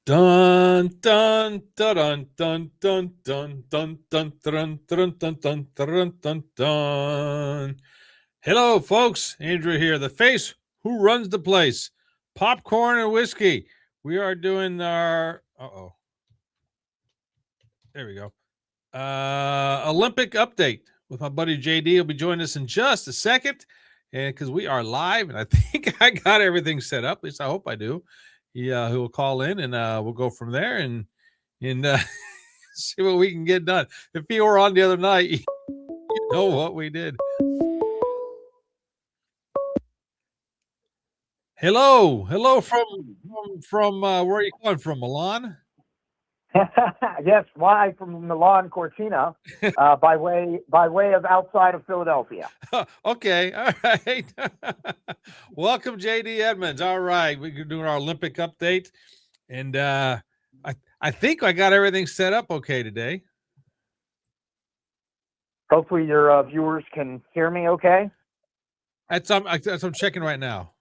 Dun dun dun dun dun dun dun dun dun dun dun dun dun dun dun. Hello, folks. Andrew here, the face who runs the place. Popcorn and whiskey. We are doing our there we go. Olympic update with my buddy JD. He'll be joining us in just a second, and because we are live, and I think I got everything set up. At least I hope I do. He will call in, and we'll go from there and see what we can get done. If he were on the other night, you know what we did. Hello from where are you calling from, Milan? Yes, live from Milan Cortina, by way of outside of Philadelphia. Okay, all right. Welcome, JD Edmonds. All right, we're doing our Olympic update, and I think I got everything set up okay today. Hopefully, your viewers can hear me okay. That's I'm checking right now.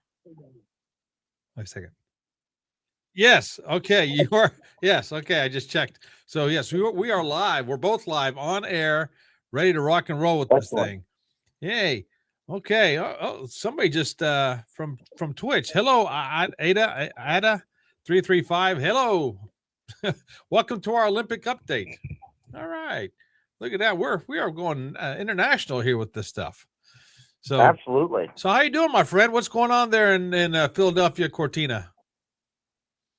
Wait a second. Yes. Okay. You are. Yes. Okay. I just checked. So yes, we are live. We're both live on air, ready to rock and roll with this thing. Yay. Okay. Somebody just from Twitch. Hello, Ada 335. Hello. Welcome to our Olympic update. All right. Look at that. We are going international here with this stuff. So absolutely. So how you doing, my friend? What's going on there in Philadelphia, Cortina?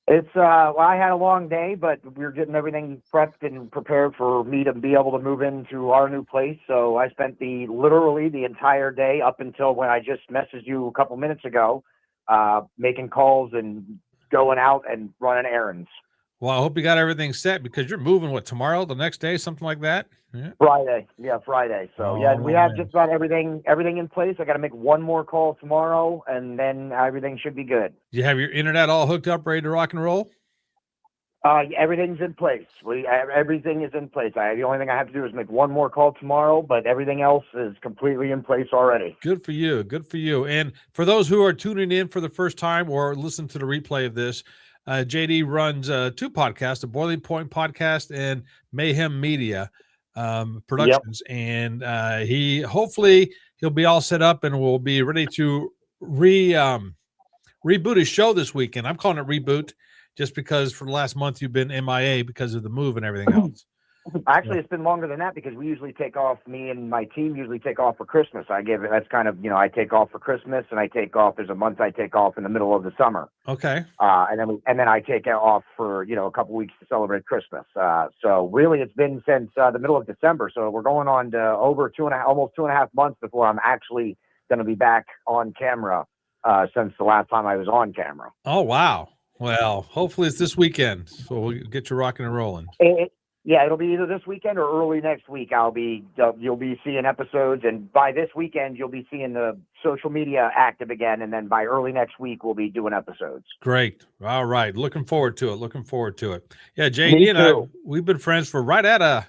It's well, I had a long day, but we're getting everything prepped and prepared for me to be able to move into our new place. So I spent literally the entire day up until when I just messaged you a couple minutes ago, making calls and going out and running errands. Well, I hope you got everything set because you're moving tomorrow, the next day, something like that. Yeah. Friday. Yeah, Friday. So we have just about everything in place. I got to make one more call tomorrow, and then everything should be good. You have your internet all hooked up, ready to rock and roll? Everything's in place. Everything is in place. The only thing I have to do is make one more call tomorrow, but everything else is completely in place already. Good for you. Good for you. And for those who are tuning in for the first time or listen to the replay of this, JD runs two podcasts, the Boiling Point podcast and Mayhem Media Productions. Yep. And he'll be all set up and will be ready to reboot his show this weekend. I'm calling it reboot just because for the last month you've been MIA because of the move and everything else. Actually, it's been longer than that because we usually take off. Me and my team usually take off for Christmas. That's kind of, I take off for Christmas and I take off. There's a month I take off in the middle of the summer. Okay. And then I take off for, a couple weeks to celebrate Christmas. So really it's been since the middle of December. So we're going on to over almost 2.5 months before I'm actually going to be back on camera since the last time I was on camera. Oh, wow. Well, hopefully it's this weekend. So we'll get you rocking and rolling. Yeah, it'll be either this weekend or early next week. You'll be seeing episodes, and by this weekend, you'll be seeing the social media active again, and then by early next week, we'll be doing episodes. Great. All right. Looking forward to it. Yeah, JD and I, we've been friends for right at a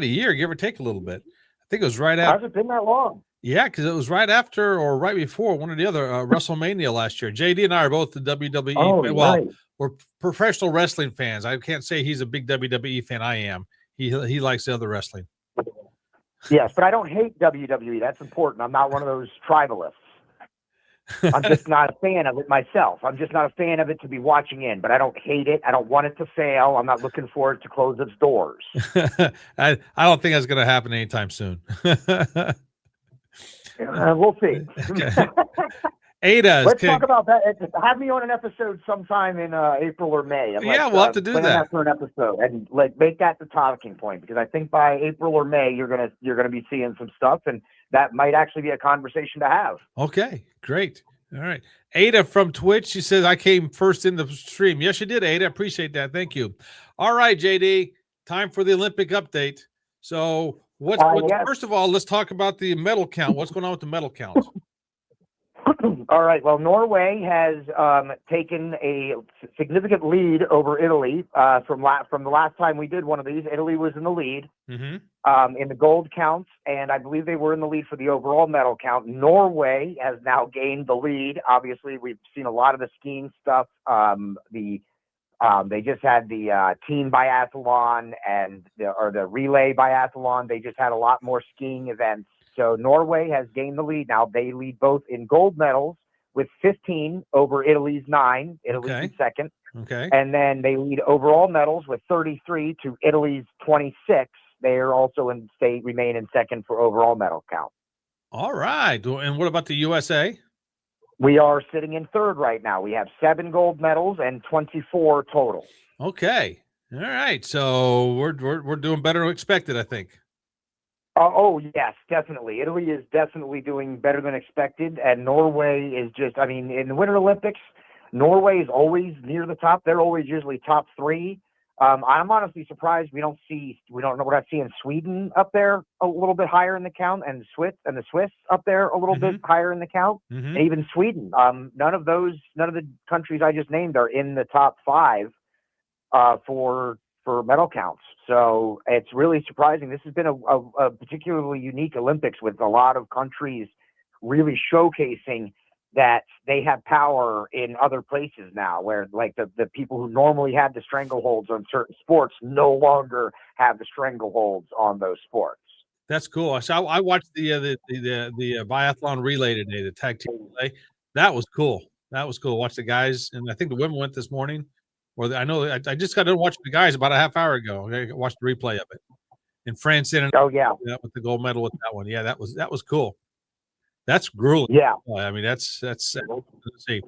year, give or take a little bit. I think it was right after. Has it been that long? Yeah, because it was right after or right before one or the other WrestleMania last year. JD and I are both the WWE. Oh, right. We're professional wrestling fans. I can't say he's a big WWE fan. I am. He likes the other wrestling. Yes, but I don't hate WWE. That's important. I'm not one of those tribalists. I'm just not a fan of it myself. I'm just not a fan of it to be watching in, but I don't hate it. I don't want it to fail. I'm not looking for it to close its doors. I don't think that's going to happen anytime soon. We'll see. Ada, let's talk about that. Have me on an episode sometime in April or May. We'll have to do that for an episode and make that the talking point because I think by April or May you're gonna be seeing some stuff and that might actually be a conversation to have. Okay, great. All right, Ada from Twitch. She says I came first in the stream. Yes, you did, Ada. Appreciate that. Thank you. All right, JD. Time for the Olympic update. So. First of all, let's talk about the medal count. What's going on with the medal count? All right. Well, Norway has taken a significant lead over Italy from the last time we did one of these. Italy was in the lead in the gold counts, and I believe they were in the lead for the overall medal count. Norway has now gained the lead. Obviously, we've seen a lot of the skiing stuff. The They just had the team biathlon and the relay biathlon. They just had a lot more skiing events. So Norway has gained the lead now. They lead both in gold medals with 15 over Italy's 9. Italy's Okay. in second. Okay. And then they lead overall medals with 33 to Italy's 26. They are also remain in second for overall medal count. All right. And what about the USA? We are sitting in third right now. We have 7 gold medals and 24 total. Okay. All right. So we're doing better than expected, I think. Oh, yes, definitely. Italy is definitely doing better than expected, and Norway is just, I mean, in the Winter Olympics, Norway is always near the top. They're always usually top 3. I'm honestly surprised we don't know what I see in Sweden up there a little bit higher in the count, and the Swiss up there a little bit higher in the count, and even Sweden. None of the countries I just named are in the top 5 for medal counts. So it's really surprising. This has been a particularly unique Olympics with a lot of countries really showcasing that they have power in other places now, where like the people who normally had the strangleholds on certain sports no longer have the strangleholds on those sports. That's cool. So I watched the biathlon relay today, the tag team relay. That was cool. That was cool. Watch the guys, and I think the women went this morning. I know I just got done watching the guys about a half hour ago. I watched the replay of it. And France in Oh yeah, with the gold medal with that one. Yeah, that was cool. That's grueling. Yeah. I mean, that's let's see.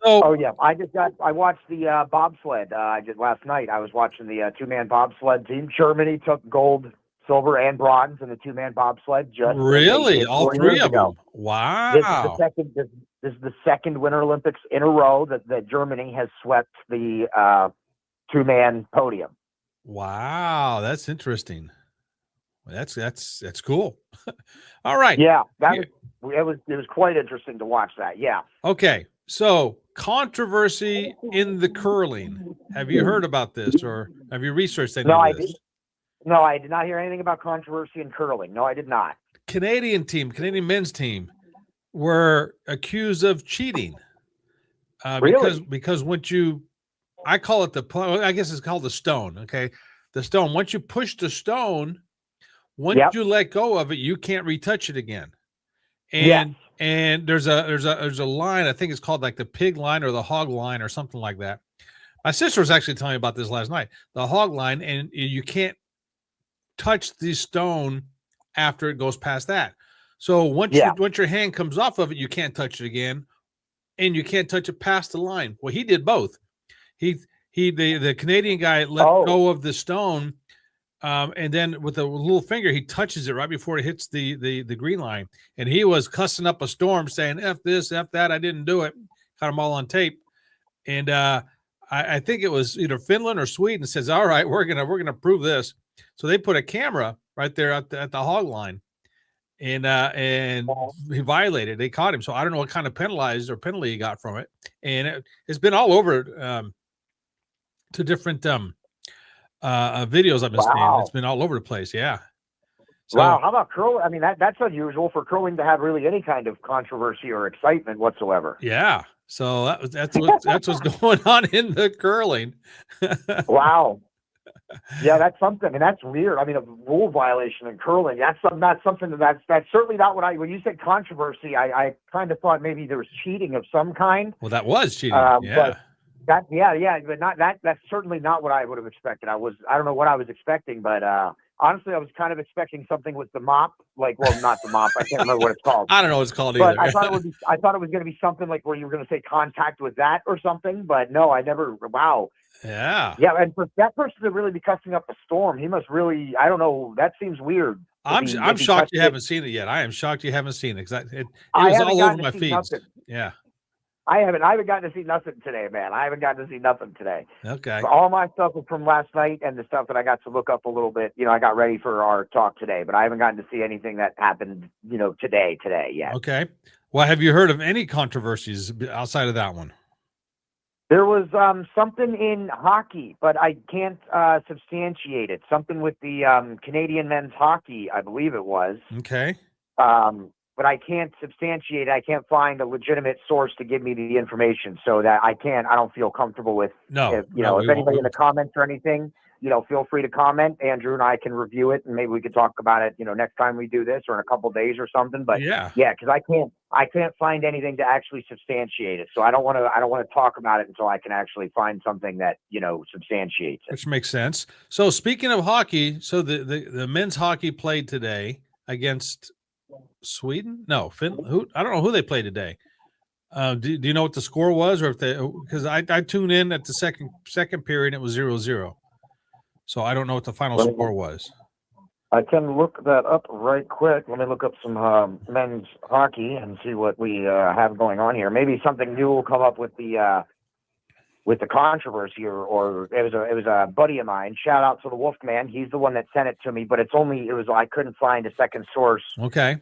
So, oh yeah, I watched the bobsled. Just last night. I was watching the 2-man bobsled team. Germany took gold, silver, and bronze in the 2-man bobsled. Just really, all 3 of them. Wow. This is the second Winter Olympics in a row that Germany has swept the 2-man podium. Wow, that's interesting. That's cool. All right. Yeah, it was quite interesting to watch that. Yeah. Okay. So controversy in the curling. Have you heard about this, or have you researched any of this? No, I did not hear anything about controversy in curling. No, I did not. Canadian men's team were accused of cheating. Really? Because I call it I guess it's called the stone. Okay. The stone. Once you push the stone, once you let go of it, you can't retouch it again. And there's a line, I think it's called like the pig line or the hog line or something like that. My sister was actually telling me about this last night. The hog line, and you can't touch the stone after it goes past that. So once your hand comes off of it, you can't touch it again, and you can't touch it past the line. Well, he did both. The Canadian guy let go of the stone, and then with a little finger, he touches it right before it hits the green line. And he was cussing up a storm, saying, "F this, F that, I didn't do it." Got them all on tape. And I think it was either Finland or Sweden says, "All right, we're gonna prove this." So they put a camera right there at the hog line, and he violated. They caught him. So I don't know what kind of penalty he got from it. And it's been all over to different videos I've been seeing. It's been all over the place. Yeah. So, wow. How about curling? I mean, that's unusual for curling to have really any kind of controversy or excitement whatsoever. Yeah. So that's what's going on in the curling. Wow. Yeah, that's something, and that's weird. I mean, a rule violation in curling. That's something that's certainly not what when you said controversy, I kind of thought maybe there was cheating of some kind. Well, that was cheating. Yeah. But but not that. That's certainly not what I would have expected. I don't know what I was expecting, but honestly, I was kind of expecting something with the mop. Not the mop. I can't remember what it's called. I don't know what it's called either. But I thought it was going to be something like where you were going to say contact with that or something. But no, I never. Wow. Yeah. Yeah, and for that person to really be cussing up a storm, he must really. I don't know. That seems weird. I'm shocked you haven't seen it yet. I am shocked you haven't seen it. It was all over my feeds. Yeah. I haven't gotten to see nothing today, man. I haven't gotten to see nothing today. Okay. So all my stuff was from last night and the stuff that I got to look up a little bit. I got ready for our talk today, but I haven't gotten to see anything that happened, today yet. Okay. Well, have you heard of any controversies outside of that one? There was something in hockey, but I can't substantiate it. Something with the Canadian men's hockey, I believe it was. Okay. but I can't substantiate it. I can't find a legitimate source to give me the information, so that I don't feel comfortable with. No, If we anybody won't. in the comments or anything, feel free to comment. Andrew and I can review it, and maybe we could talk about it, next time we do this, or in a couple days or something. But Yeah, because I can't find anything to actually substantiate it. So I don't want to talk about it until I can actually find something that substantiates it. which makes sense. So speaking of hockey, so the men's hockey played today against Sweden? No, Finland. Who? I don't know who they played today. Do you know what the score was, or if they? Because I tuned in at the second period, and it was 0-0. So I don't know what the final score was. I can look that up right quick. Let me look up some men's hockey and see what we have going on here. Maybe something new will come up with the controversy, or it was a buddy of mine. Shout out to the Wolfman. He's the one that sent it to me, but I couldn't find a second source. Okay.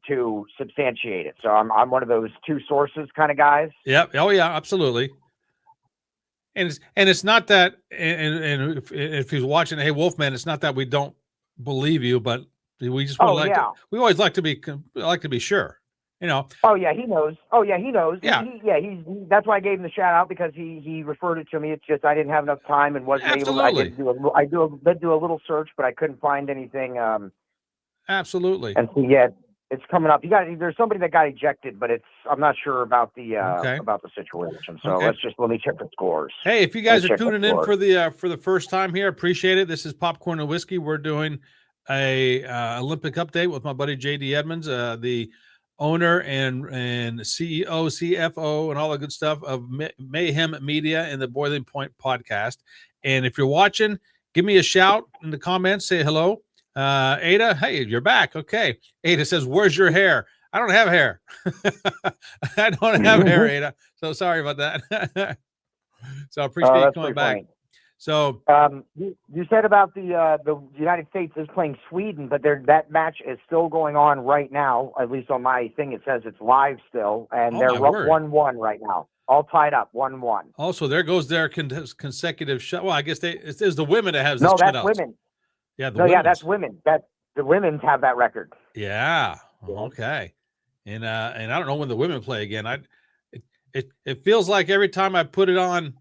To substantiate it. So I'm one of those two sources kind of guys. Yep. Oh yeah, absolutely. And it's not that, and if he's watching, hey Wolfman, it's not that we don't believe you, but we just we always like to be sure, Oh yeah, he knows. Yeah. He's that's why I gave him the shout out, because he referred it to me. It's just I didn't have enough time and wasn't able. I did do a little search, but I couldn't find anything. Absolutely. And so it's coming up. There's somebody that got ejected, but I'm not sure about the situation. So let me check the scores. Hey, if you guys are tuning in for the first time here, appreciate it. This is Popcorn and Whiskey. We're doing a Olympic update with my buddy JD Edmonds, the owner and CEO, CFO, and all the good stuff of Mayhem Media and the Boiling Point podcast. And if you're watching, give me a shout in the comments. Say hello. Ada, hey, you're back. Okay. Ada says, where's your hair? I don't have hair. I don't have hair, Ada. So sorry about that. So I appreciate you coming back. Funny. So you said about the United States is playing Sweden, but that match is still going on right now. At least on my thing, it says it's live still, and they're up 1-1 right now. All tied up, 1-1. Also, there goes their consecutive shot. Well, I guess it's the women that has this. No, that's women. Yeah, that's women. The women's have that record. Yeah. Okay. And I don't know when the women play again. It feels like every time I put it on,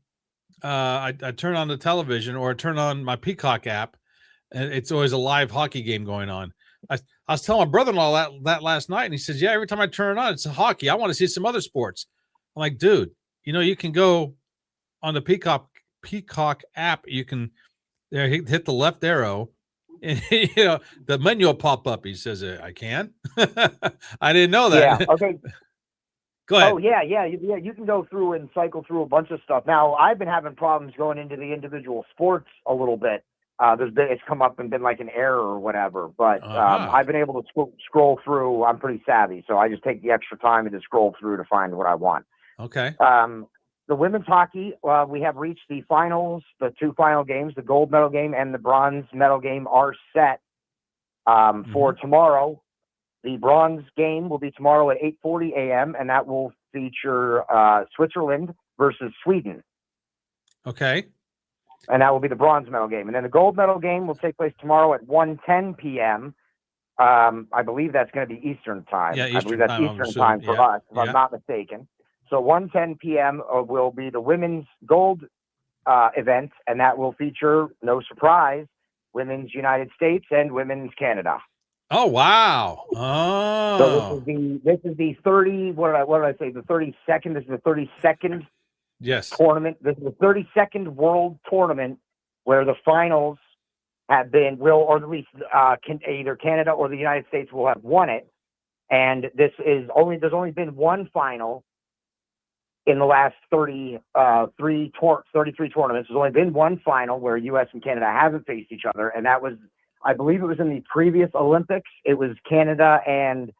I turn on the television or turn on my Peacock app, and it's always a live hockey game going on. I was telling my brother-in-law that last night, and he says, "Yeah, every time I turn it on, it's hockey. I want to see some other sports." I'm like, "Dude, you can go on the Peacock app. You can hit the left arrow." And the menu will pop up. He says, "I can." I didn't know that. Yeah. Okay. Go ahead. Oh yeah. You can go through and cycle through a bunch of stuff. Now I've been having problems going into the individual sports a little bit. It's come up and been like an error or whatever. But I've been able to scroll through. I'm pretty savvy, so I just take the extra time and just scroll through to find what I want. Okay. The women's hockey, we have reached the finals. The two final games, the gold medal game and the bronze medal game, are set for tomorrow. The bronze game will be tomorrow at 8:40 a.m., and that will feature Switzerland versus Sweden. Okay. And that will be the bronze medal game. And then the gold medal game will take place tomorrow at 1:10 p.m. I believe that's going to be Eastern time. Yeah, I believe that's Eastern time for us, if I'm not mistaken. So 1:10 p.m. will be the women's gold event, and that will feature, no surprise, women's United States and women's Canada. Oh wow! Oh, so this is the 30. What did I say? The 32nd. This is the 32nd. Yes. Tournament. This is the 32nd World Tournament where the finals have been or at least either Canada or the United States will have won it. And there's only been one final in the last 33 tournaments. There's only been one final where U.S. and Canada haven't faced each other, and that was, I believe it was in the previous Olympics. It was Canada and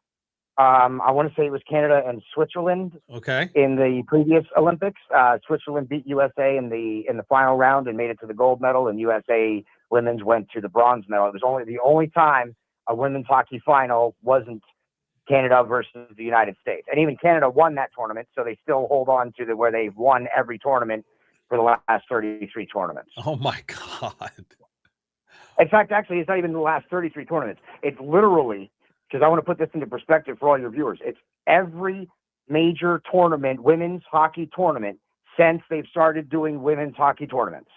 I want to say it was Canada and Switzerland. Okay. In the previous Olympics, Switzerland beat USA in the final round and made it to the gold medal, and USA women's went to the bronze medal. It was the only time a women's hockey final wasn't Canada versus the United States. And even Canada won that tournament, so they still hold on to where they've won every tournament for the last 33 tournaments. Oh my God. In fact, actually, it's not even the last 33 tournaments. It's literally because I want to put this into perspective for all your viewers. It's every major tournament, women's hockey tournament, since they've started doing women's hockey tournaments.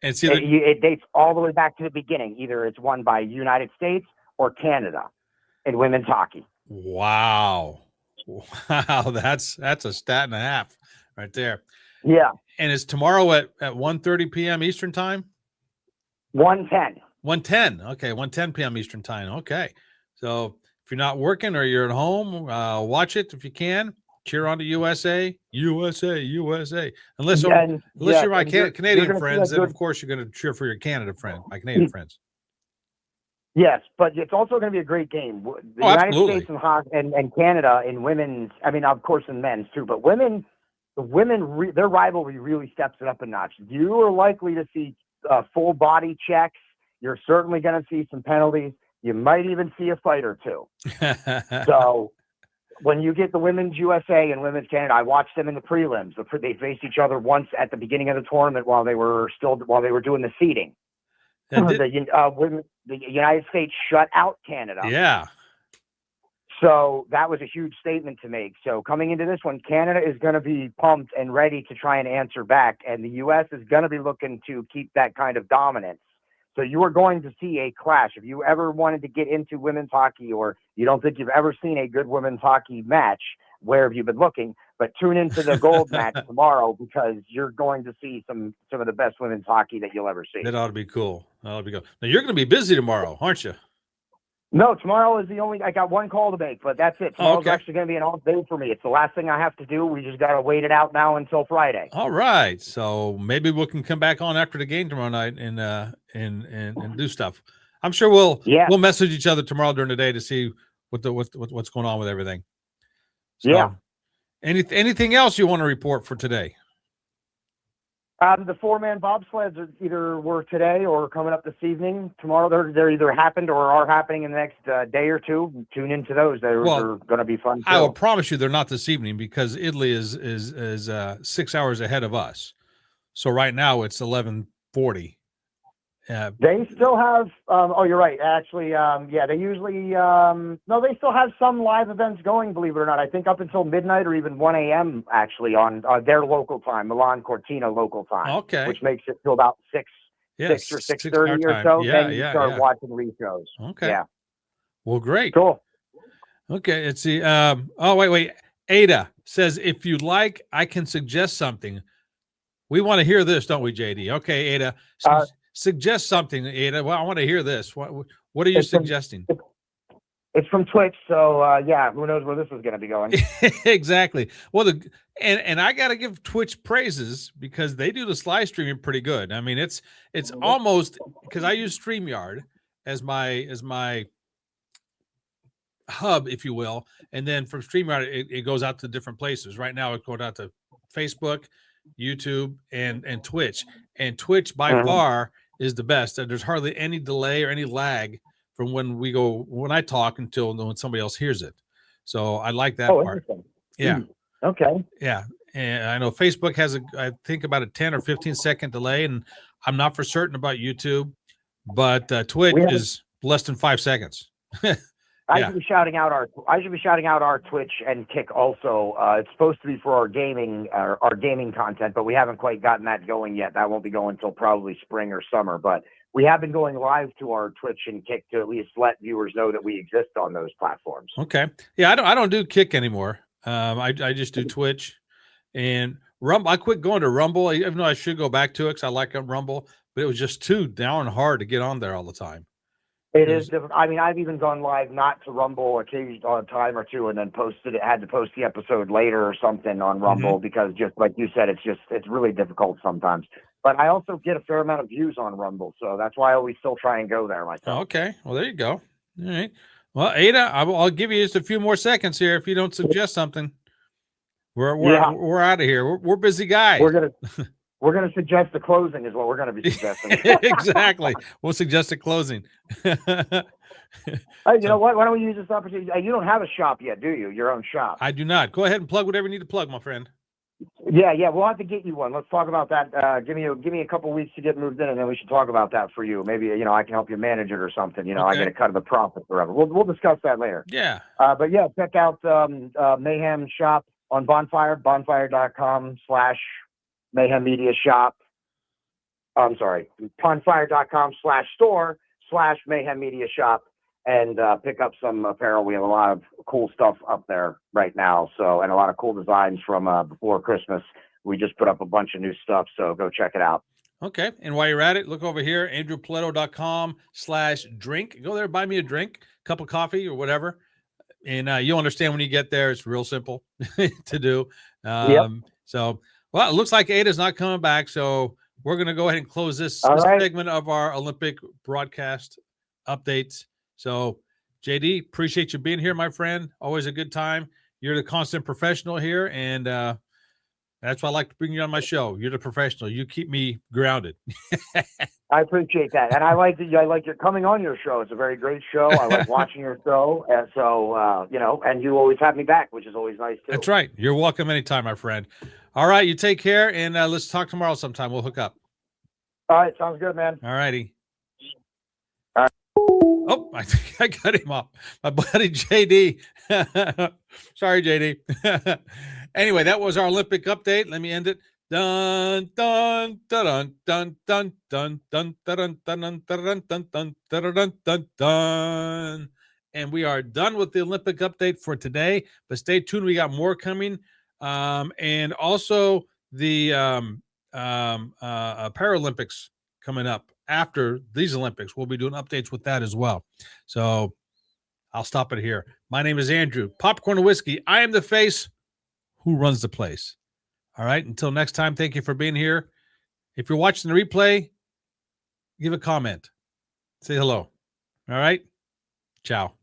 And It dates all the way back to the beginning. Either it's won by United States or Canada in women's hockey. Wow. That's a stat and a half right there. Yeah. And it's tomorrow at 1:30 p.m. Eastern time? 1:10. 1:10. Okay, 1:10 p.m. Eastern time. Okay. So if you're not working or you're at home, watch it if you can. Cheer on to USA, USA, USA. Unless you're my Canadian friends, then of course you're going to cheer for your Canada friend, my Canadian friends. Yes, but it's also going to be a great game. The United States and Canada in women's, I mean, of course, in men's too, but their rivalry really steps it up a notch. You are likely to see full body checks. You're certainly going to see some penalties. You might even see a fight or two. So when you get the women's USA and women's Canada, I watched them in the prelims. They faced each other once at the beginning of the tournament while they were doing the seeding. The United States shut out Canada. Yeah. So that was a huge statement to make. So coming into this one, Canada is going to be pumped and ready to try and answer back. And the U.S. is going to be looking to keep that kind of dominance. So you are going to see a clash. If you ever wanted to get into women's hockey, or you don't think you've ever seen a good women's hockey match, where have you been looking? But tune into the gold match tomorrow, because you're going to see some of the best women's hockey that you'll ever see. That ought to be cool. Now you're going to be busy tomorrow, aren't you? No, tomorrow is I got one call to make, but that's it. Tomorrow's actually going to be an off day for me. It's the last thing I have to do. We just got to wait it out now until Friday. All right. So maybe we can come back on after the game tomorrow night and do stuff. I'm sure we'll message each other tomorrow during the day to see what's going on with everything. So, yeah. Anything else you want to report for today? The 4-man bobsleds either were today or coming up this evening. Tomorrow they're either happened or are happening in the next day or two. Tune into those. They're going to be fun too. I will promise you they're not this evening, because Italy is 6 hours ahead of us. So right now it's 11:40. They still have. You're right. Actually, they usually. They still have some live events going. Believe it or not, I think up until midnight or even 1 a.m. actually on their local time, Milan Cortina local time. Okay. Which makes it till about 6 or 6:30 or so. Then you start watching re-shows. Okay. Yeah. Well, great. Cool. Okay. Let's see. Wait. Ada says, if you'd like, I can suggest something. We want to hear this, don't we, JD? Okay, Ada. Suggest something, Ada. Well, I want to hear this. What are you suggesting? It's from Twitch, so who knows where this is going to be going? Exactly. Well, and I got to give Twitch praises, because they do the live streaming pretty good. I mean, it's almost, because I use StreamYard as my hub, if you will, and then from StreamYard it goes out to different places. Right now, it's going out to Facebook, YouTube, and Twitch. And Twitch by far is the best. There's hardly any delay or any lag from when I talk until when somebody else hears it. So I like that part. Yeah. Okay. Yeah. And I know Facebook has I think about a 10 or 15 second delay, and I'm not for certain about YouTube, but Twitch is less than 5 seconds. I should be shouting out our Twitch and Kick also. It's supposed to be for our gaming content, but we haven't quite gotten that going yet. That won't be going until probably spring or summer. But we have been going live to our Twitch and Kick to at least let viewers know that we exist on those platforms. Okay. Yeah, I don't do Kick anymore. I just do Twitch and Rumble. I quit going to Rumble, even though I should go back to it because I like Rumble, but it was just too down hard to get on there all the time. It is different. I mean, I've even gone live not to Rumble occasionally on a time or two, and then had to post the episode later or something on Rumble because, just like you said, it's really difficult sometimes. But I also get a fair amount of views on Rumble, so that's why I always still try and go there myself. Okay, well there you go. All right. Well, Ada, I'll give you just a few more seconds here if you don't suggest something. We're out of here. We're busy guys. We're gonna suggest the closing is what we're gonna be suggesting. Exactly. We'll suggest a closing. Hey, you know what? Why don't we use this opportunity? You don't have a shop yet, do you? Your own shop? I do not. Go ahead and plug whatever you need to plug, my friend. Yeah. We'll have to get you one. Let's talk about that. Give me a couple weeks to get moved in, and then we should talk about that for you. Maybe I can help you manage it or something. I Okay. get a cut of the profit forever. We'll discuss that later. Yeah. But yeah, check out Mayhem Shop on Bonfire, bonfire.com/Mayhem Media Shop. I'm sorry, bonfire.com/store/Mayhem Media Shop, and pick up some apparel. We have a lot of cool stuff up there right now. So, and a lot of cool designs from before Christmas. We just put up a bunch of new stuff. So go check it out. Okay. And while you're at it, look over here, andrewpaletto.com/drink. Go there, buy me a drink, cup of coffee or whatever. And you'll understand when you get there. It's real simple to do. So, well, it looks like Ada's not coming back. So we're going to go ahead and close this segment of our Olympic broadcast updates. So, JD, appreciate you being here, my friend. Always a good time. You're the constant professional here, and that's why I like to bring you on my show. You're the professional. You keep me grounded. I appreciate that, and I like you're coming on your show. It's a very great show. I like watching your show, and so and you always have me back, which is always nice too. That's right. You're welcome anytime, my friend. All right, you take care, and let's talk tomorrow sometime. We'll hook up. All right, sounds good, man. All righty. All right. Oh, I think I cut him off. My buddy JD. Sorry, JD. Anyway, that was our Olympic update. Let me end it. Dun dun dun dun dun dun dun dun dun dun dun dun dun dun dun. And we are done with the Olympic update for today. But stay tuned. We got more coming. And also the Paralympics coming up after these Olympics. We'll be doing updates with that as well. So I'll stop it here. My name is Andrew. Popcorn and Whiskey. I am the face who runs the place. All right. Until next time, thank you for being here. If you're watching the replay, give a comment. Say hello. All right. Ciao.